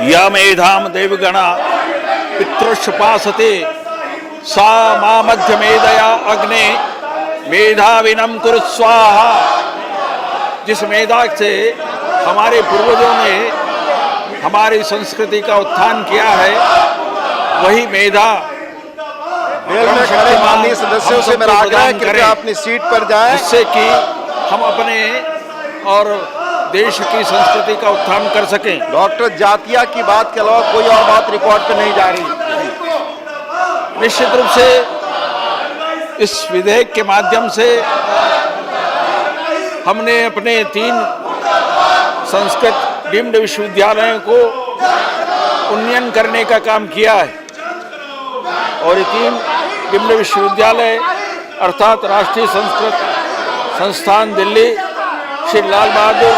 या मेधाम देवगणा पितृष्पासते सा मा मध्य मेधया अग्ने मेधाविनम कुरु स्वाहा। जिस मेधा से हमारे पूर्वजों ने हमारी संस्कृति का उत्थान किया है, वही मेधा में खड़े माननीय सदस्यों से मेरा आग्रह है कि अपनी सीट पर जाएं, जिससे कि हम अपने और देश की संस्कृति का उत्थान कर सकें। डॉक्टर जातिया की बात के अलावा कोई और बात रिकॉर्ड पे नहीं जा रही। निश्चित रूप से इस विधेयक के माध्यम से हमने अपने 3 संस्कृत डीम्ड विश्वविद्यालयों को उन्नयन करने का काम किया है और ये 3 डीम्ड विश्वविद्यालय अर्थात राष्ट्रीय संस्कृत संस्थान दिल्ली, श्री लाल बहादुर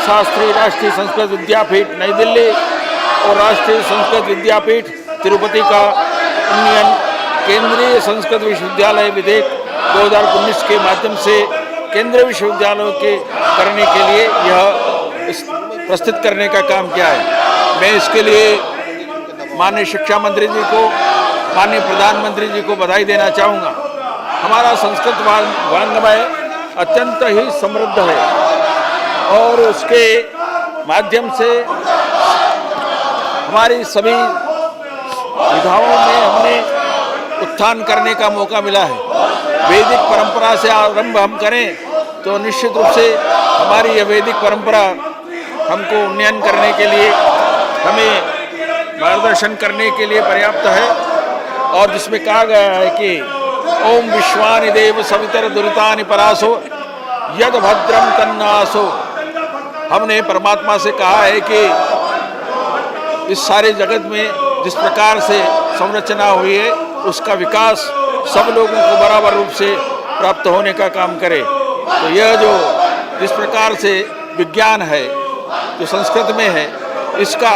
शास्त्री राष्ट्रीय संस्कृत विद्यापीठ नई दिल्ली और राष्ट्रीय संस्कृत विद्यापीठ तिरुपति का उन्नयन केंद्रीय संस्कृत विश्वविद्यालय विधेयक 2019 के माध्यम से केंद्रीय विश्वविद्यालयों के करने के लिए यह प्रस्तुत करने का काम किया है। मैं इसके लिए माननीय शिक्षा मंत्री जी को, माननीय प्रधानमंत्री जी को बधाई देना चाहूँगा। हमारा संस्कृत वाङ्मय अत्यंत ही समृद्ध है और उसके माध्यम से हमारी सभी विधाओं में हमने उत्थान करने का मौका मिला है। वैदिक परंपरा से आरंभ हम करें तो निश्चित रूप से हमारी यह वैदिक परंपरा हमको उन्नयन करने के लिए, हमें मार्गदर्शन करने के लिए पर्याप्त है। और जिसमें कहा गया है कि ओम विश्वानि देव सवितर दुरितानि परासो यद भद्रम तन्नासो। हमने परमात्मा से कहा है कि इस सारे जगत में जिस प्रकार से संरचना हुई है उसका विकास सब लोगों को बराबर रूप से प्राप्त होने का काम करे। तो यह जो जिस प्रकार से विज्ञान है जो संस्कृत में है, इसका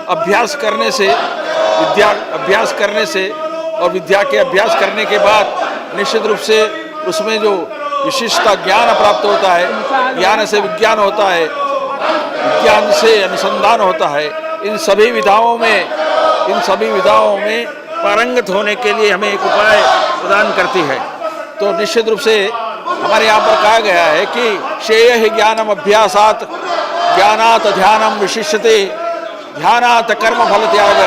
अभ्यास करने से, अभ्यास करने से और विद्या के अभ्यास करने के बाद निश्चित रूप से उसमें जो विशिष्टता ज्ञान प्राप्त होता है, ज्ञान से विज्ञान होता है, विज्ञान से अनुसंधान होता है। इन सभी विधाओं में पारंगत होने के लिए हमें एक उपाय प्रदान करती है। तो निश्चित रूप से हमारे यहाँ पर कहा गया है कि श्रेयः ज्ञानम अभ्यासात् ज्ञानात् ध्यानम विशिष्यते ध्यानात् कर्म फल त्याग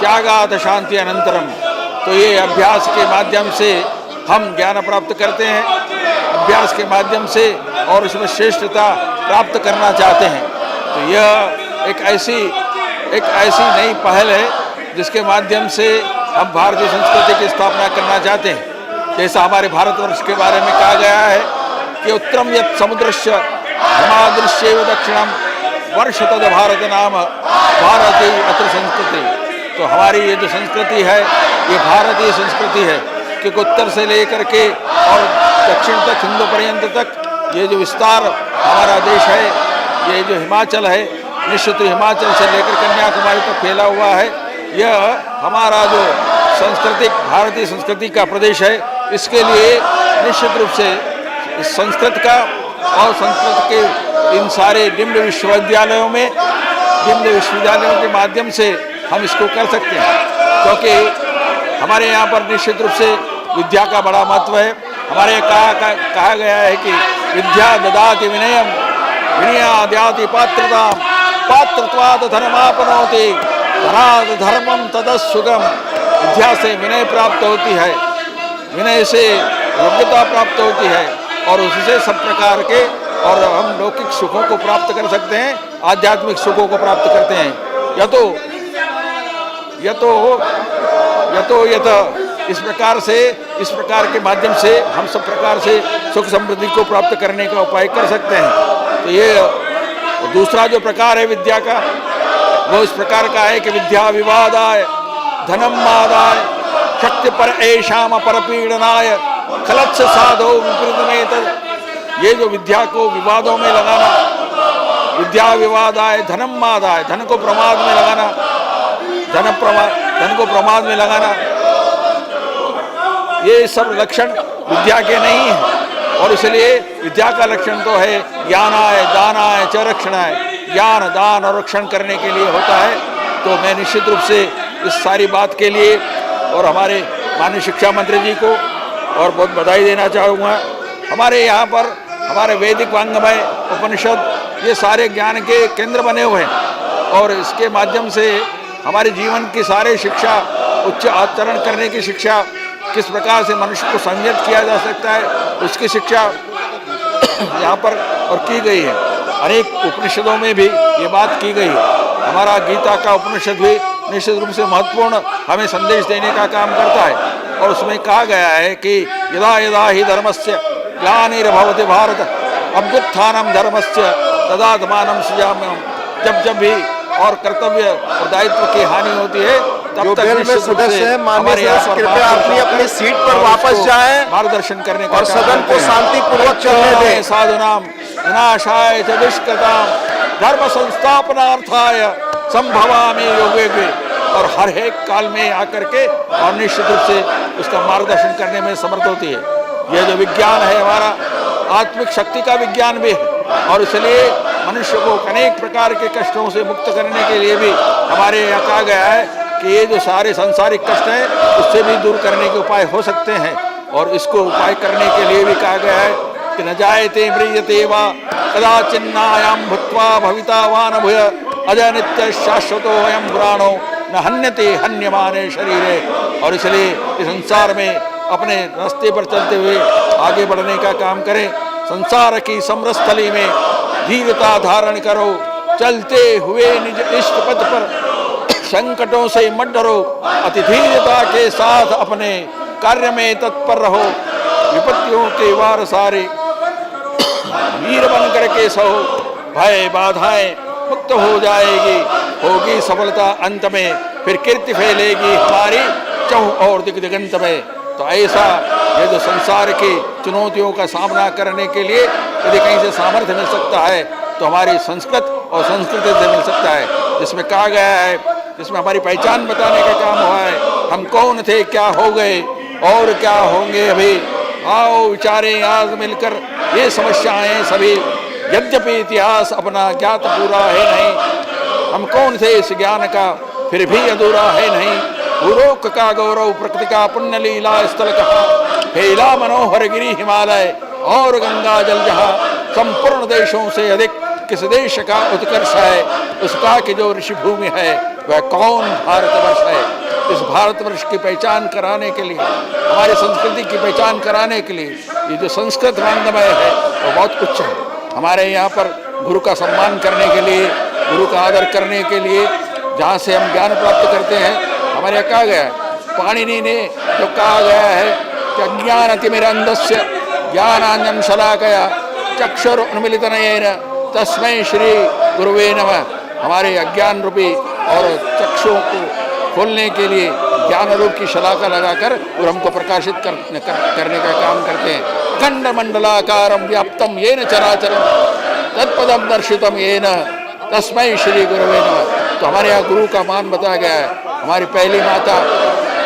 त्यागात् शांति अनंतरम। तो ये अभ्यास के माध्यम से हम ज्ञान प्राप्त करते हैं, अभ्यास के माध्यम से और उसमें श्रेष्ठता प्राप्त करना चाहते हैं। तो यह एक ऐसी नई पहल है जिसके माध्यम से हम भारतीय संस्कृति की स्थापना करना चाहते हैं। जैसा हमारे भारतवर्ष के बारे में कहा गया है कि उत्तरम यत् समुद्रस्य हिमादृश्यैव दक्षिणम वर्ष तद भारत नाम भारतीय अत्र संस्कृति। तो हमारी ये जो संस्कृति है ये भारतीय संस्कृति है, क्योंकि उत्तर से लेकर के और दक्षिण तक, हिंदू पर्यंत तक ये जो विस्तार हमारा देश है, ये जो हिमाचल है, निश्चित हिमाचल से लेकर कन्याकुमारी तक फैला हुआ है, यह हमारा जो सांस्कृतिक भारतीय संस्कृति का प्रदेश है। इसके लिए निश्चित रूप से इस संस्कृत का और संस्कृत के इन सारे डीम्ड विश्वविद्यालयों के माध्यम से हम इसको कर सकते हैं, क्योंकि हमारे यहाँ पर निश्चित रूप से विद्या का बड़ा महत्व है। हमारे कहा गया है कि विद्या ददाति विनयम विनयाद्याति पात्रताम पात्रत्वात् धर्मापनोति धनात् धर्मम तदसुगम। विद्या से विनय प्राप्त होती है, विनय से योग्यता प्राप्त होती है और उससे सब प्रकार के और हम लौकिक सुखों को प्राप्त कर सकते हैं, आध्यात्मिक सुखों को प्राप्त करते हैं। यत इस प्रकार के माध्यम से हम सब प्रकार से सुख समृद्धि को प्राप्त करने का उपाय कर सकते हैं। तो ये दूसरा जो प्रकार है विद्या का, वो इस प्रकार का है कि विद्या विवादाय धनम मादाय शक्ति पर ऐशाम परपीड़नाय खलत्स साधो विपरीतमेतद। ये जो विद्या को विवादों में लगाना, विद्या विवादाय धनम मादाय, धन को प्रमाद में लगाना, धन को प्रमाद में लगाना, ये सब लक्षण विद्या के नहीं है। और इसलिए विद्या का लक्षण तो है ज्ञानाय दानाय च रक्षणाय। ज्ञान दान और रक्षण करने के लिए होता है। तो मैं निश्चित रूप से इस सारी बात के लिए और हमारे माननीय शिक्षा मंत्री जी को और बहुत बधाई देना चाहूँगा। हमारे यहाँ पर हमारे वैदिक वांग्मय उपनिषद ये सारे ज्ञान के केंद्र बने हुए हैं और इसके माध्यम से हमारे जीवन की सारे शिक्षा, उच्च आचरण करने की शिक्षा, किस प्रकार से मनुष्य को संयत किया जा सकता है उसकी शिक्षा यहाँ पर और की गई है। अनेक उपनिषदों में भी ये बात की गई है। हमारा गीता का उपनिषद भी निश्चित रूप से महत्वपूर्ण हमें संदेश देने का काम करता है और उसमें कहा गया है कि यदा यदा ही धर्मस्य ग्लानिर्भवति भारत अभ्युत्थानम धर्मस्य तदात्मानं सृजाम्यहम्। जब जब भी और कर्तव्य और दायित्व की हानि होती है तब तक में सदस्य हैं माननीय सदस्य, कृपया अपनी सीट पर वापस जाएं मार्गदर्शन करने का और सदन को शांतिपूर्वक चलने दें। साधुनाम विनाशाय च दुष्कृताम धर्म संस्थापनार्थाय संभवामि युगे। और हर एक काल में आकर के और निश्चित रूप से उसका मार्गदर्शन करने में समर्थ होती है। यह जो विज्ञान है हमारा आत्मिक शक्ति का विज्ञान भी है और इसलिए मनुष्य को अनेक प्रकार के कष्टों से मुक्त करने के लिए भी हमारे यहाँ कहा गया है कि ये जो सारे सांसारिक कष्ट हैं उससे भी दूर करने के उपाय हो सकते हैं और इसको उपाय करने के लिए भी कहा गया है कि न जायते म्रियते वा कदाचिन्नायाम भूत्वा भविता वा न भूय अजय नित्य शाश्वतो अयम पुराणो न हन्यते हन्यमाने शरीरे। और इसलिए इस संसार में अपने रास्ते पर चलते हुए आगे बढ़ने का काम करें। संसार की समरस्थली में धीरता धारण करो, चलते हुए निज इष्ट पथ पर संकटों से मत डरो, अति धीरता के साथ अपने कार्य में तत्पर रहो, विपत्तियों के वार सारे वीर बन करके सहो, भय बाधाएं मुक्त हो जाएगी, होगी सफलता अंत में, फिर कीर्ति फैलेगी हमारी चहुं और दिगंत में। तो ऐसा ये जो संसार की चुनौतियों का सामना करने के लिए यदि कहीं से सामर्थ्य मिल सकता है तो हमारी संस्कृत और संस्कृति से मिल सकता है, जिसमें कहा गया है, जिसमें हमारी पहचान बताने का काम हुआ है। हम कौन थे, क्या हो गए और क्या होंगे अभी, आओ विचारें आज मिलकर ये समस्याएं सभी। यद्यपि इतिहास अपना ज्ञात पूरा है नहीं, हम कौन थे इस ज्ञान का फिर भी अधूरा है नहीं। भूलोक का गौरव प्रकृति का पुण्य लीला स्थल कहा, हेला मनोहर गिरी हिमालय और गंगा जल जहाँ, संपूर्ण देशों से अधिक किस देश का उत्कर्ष है, उसका कि जो ऋषि भूमि है वह कौन भारतवर्ष है। इस भारतवर्ष की पहचान कराने के लिए, हमारी संस्कृति की पहचान कराने के लिए ये जो संस्कृत वांग्मय है वो बहुत उच्च है। हमारे यहाँ पर गुरु का सम्मान करने के लिए, गुरु का आदर करने के लिए, जहाँ से हम ज्ञान प्राप्त करते हैं, हमारे यहाँ कहा गया है, पाणिनि ने जो कहा गया है कि अज्ञानतिमिरन्धस्य ज्ञानाञ्जनं शलाकया चक्षुरुन्मीलितं तस्मै श्री गुरुवे नमः। हमारे अज्ञान रूपी और चक्षुओं को खोलने के लिए ज्ञान रूप की शलाका लगाकर और हमको प्रकाशित करने का काम करते हैं। खंड मंडलाकारं व्याप्तं येन चराचरं तत्पदं दर्शितं येन तस्मै श्री गुरुवे नमः। तो हमारे यहाँ गुरु का मान बताया गया है। हमारी पहली माता,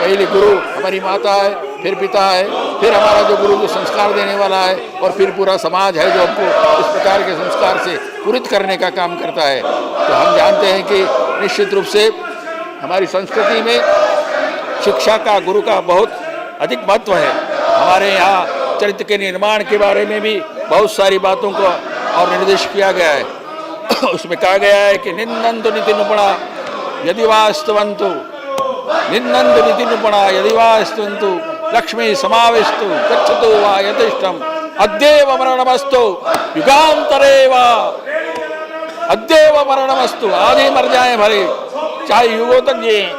पहली गुरु हमारी माता है, फिर पिता है, फिर हमारा जो गुरु जो संस्कार देने वाला है और फिर पूरा समाज है जो हमको इस प्रकार के संस्कार से पूरित करने का काम करता है। तो हम जानते हैं कि निश्चित रूप से हमारी संस्कृति में शिक्षा का, गुरु का बहुत अधिक महत्व है। हमारे यहाँ चरित्र के निर्माण के बारे में भी बहुत सारी बातों को और निर्देश किया गया है। उसमें कहा गया है कि निंदन्तु नीतिनिपुणा यदि वास्तवन्तु, निंदन्तु नीतिनिपुणा यदि वास्तवन्तु लक्ष्मी समाविष्टु गच्छतु वा यथेष्टम् अद्यैव मरणमस्तु युगान्तरे वा, अद्यैव मरणमस्तु, आज ही मर जाए भले, चाहे युगों तक जिए।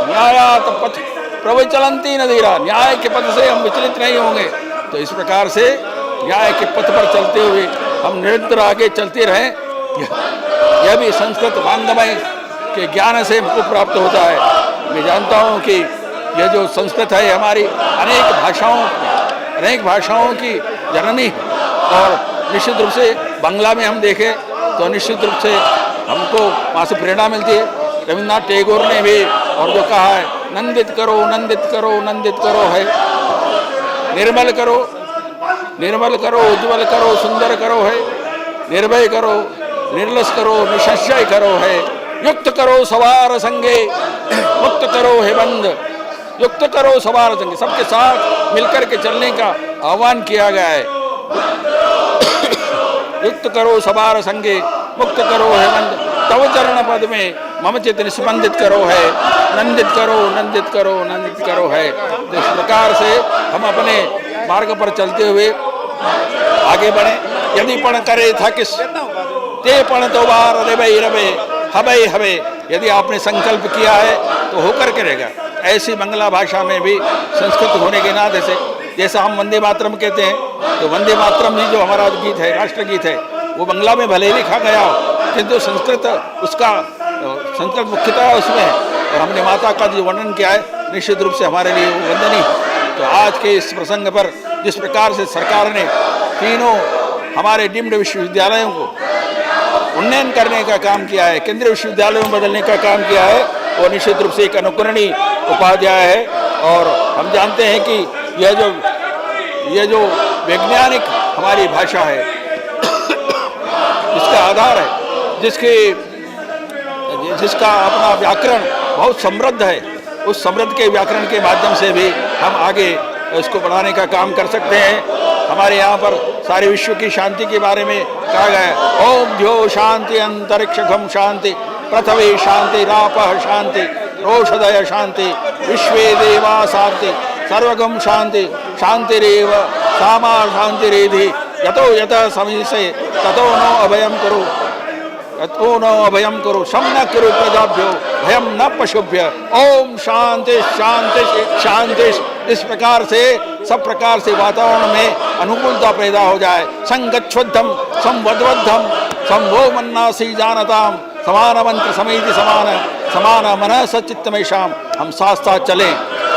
न्यायात पथ प्रविचलन्ति न धीरा, न्याय के पथ से हम विचलित नहीं होंगे। तो इस प्रकार से न्याय के पथ पर चलते हुए हम निरंतर आगे चलते रहें। यह भी संस्कृत वांग्मय के ज्ञान से हमको प्राप्त होता है। मैं जानता हूँ कि यह जो संस्कृत है हमारी अनेक भाषाओं की जननी है और निश्चित रूप से बांग्ला में हम देखें तो निश्चित रूप से हमको वहाँ से प्रेरणा मिलती है। रविन्द्रनाथ टैगोर ने भी और जो कहा है, नंदित करो नंदित करो नंदित करो है, निर्मल करो निर्मल करो, उज्ज्वल करो, सुंदर करो है, निर्भय करो, निर्लस करो, निसंशय करो है, युक्त करो सवार संगे, मुक्त करो हे बंद, युक्त करो सवार संगे, सबके साथ मिलकर के चलने का आह्वान किया गया है। युक्त करो सवार संगे, मुक्त करो हे बंद, तव चरण पद में मम चित निस्पंदित करो है, नंदित करो नंदित करो नंदित करो है। तो इस प्रकार से हम अपने मार्ग पर चलते हुए आगे बढ़े। यदि पण करे था किस ते पण तो बार रवे रवे हवे हवे, यदि आपने संकल्प किया है तो होकर के रहेगा। ऐसी बंगला भाषा में भी संस्कृत होने के नाते से, जैसा हम वंदे मातरम कहते हैं, तो वंदे मातरम भी जो हमारा गीत है, राष्ट्रगीत है, वो बंगला में भले ही लिखा गया हो, किंतु संस्कृत उसका संस्कृत मुख्यतः उसमें है। और हमने माता का जो वर्णन किया है, निश्चित रूप से हमारे लिए वो वंदनीय। तो आज के इस प्रसंग पर जिस प्रकार से सरकार ने तीनों हमारे डीम्ड विश्वविद्यालयों को उन्नयन करने का काम किया है, केंद्रीय विश्वविद्यालयों में बदलने का काम किया है, वो निश्चित रूप से एक अनुकरणीय उपाध्याय है। और हम जानते हैं कि यह जो वैज्ञानिक हमारी भाषा है, इसका आधार है, जिसका अपना व्याकरण बहुत समृद्ध है, उस समृद्ध के व्याकरण के माध्यम से भी हम आगे इसको बढ़ाने का काम कर सकते हैं। हमारे यहाँ पर सारे विश्व की शांति के बारे में कहा गया है, ओम द्यो शांति अंतरिक्षम शांति पृथ्वी शांति रापः शांति रोषधय शांति विश्वे देवा शांति सर्वगम शांति शांतिरेव सामा शांतिरेधि यतो यतः समीसे ततो नो अभयम करो, ततो नो अभयम करो, शम न करो प्रजाभ्यो भयम न पशुभ्य, ओम शांति शांति शांति। इस प्रकार से सब प्रकार से वातावरण में अनुकूलता पैदा हो जाए। संगच्छुद्धम संवद्वद्धम संभो मन्नासी जानताम समान मंत्र समिति समान समान मन सचित्त में शाम। हम साथ साथ चलें,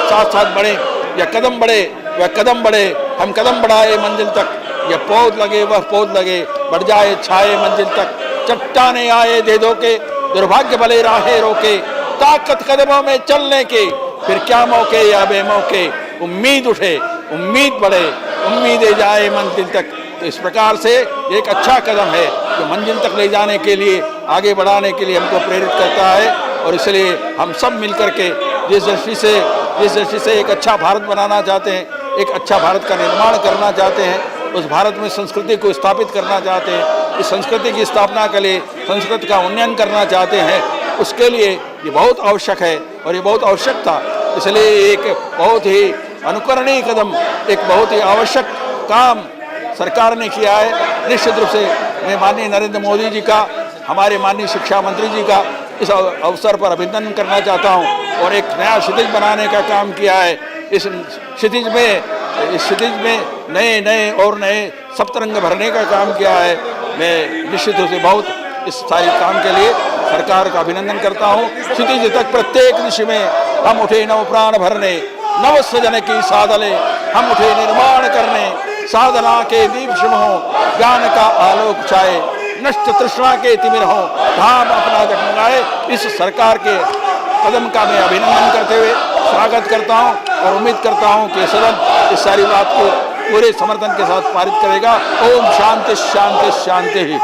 साथ साथ बढ़े, यह कदम बढ़े वह कदम बढ़े, हम कदम बढ़ाए मंजिल तक, यह पौध लगे वह पौध लगे, बढ़ जाए छाए मंजिल तक। चट्टाने आए दे दो के, दुर्भाग्य भले राहें रोके, ताकत कदमों में चलने के, फिर क्या मौके या बेमौके, उम्मीद उठे उम्मीद बढ़े, उम्मीदें जाए मंजिल तक। तो इस प्रकार से एक अच्छा कदम है जो मंजिल तक ले जाने के लिए, आगे बढ़ाने के लिए हमको प्रेरित करता है। और इसलिए हम सब मिलकर के जिस दृष्टि से एक अच्छा भारत बनाना चाहते हैं, एक अच्छा भारत का निर्माण करना चाहते हैं, उस भारत में संस्कृति को स्थापित करना चाहते हैं, इस संस्कृति की स्थापना के लिए संस्कृत का उन्नयन करना चाहते हैं, उसके लिए ये बहुत आवश्यक है और ये बहुत आवश्यक था। इसलिए एक बहुत ही अनुकरणीय कदम, एक बहुत ही आवश्यक काम सरकार ने किया है। निश्चित रूप से मैं माननीय नरेंद्र मोदी जी का, हमारे माननीय शिक्षा मंत्री जी का इस अवसर पर अभिनंदन करना चाहता हूं। और एक नया क्षितिज बनाने का काम किया है। इस क्षितिज में नए नए और नए सप्तरंग भरने का काम किया है। मैं निश्चित रूप से बहुत इस सारे काम के लिए सरकार का अभिनंदन करता हूँ। क्षितिज तक प्रत्येक दिशा में हम उठे नव प्राण भरने, नव सृजन की साधले हम उठे निर्माण करने, साधना के दीप हो ज्ञान का आलोक छाए, नष्ट तृष्णा के तिमिर हो धाम अपना जगमगाए। इस सरकार के कदम का मैं अभिनंदन करते हुए स्वागत करता हूं और उम्मीद करता हूं कि सदन इस सारी बात को पूरे समर्थन के साथ पारित करेगा। ओम शांति शांति शांति ही।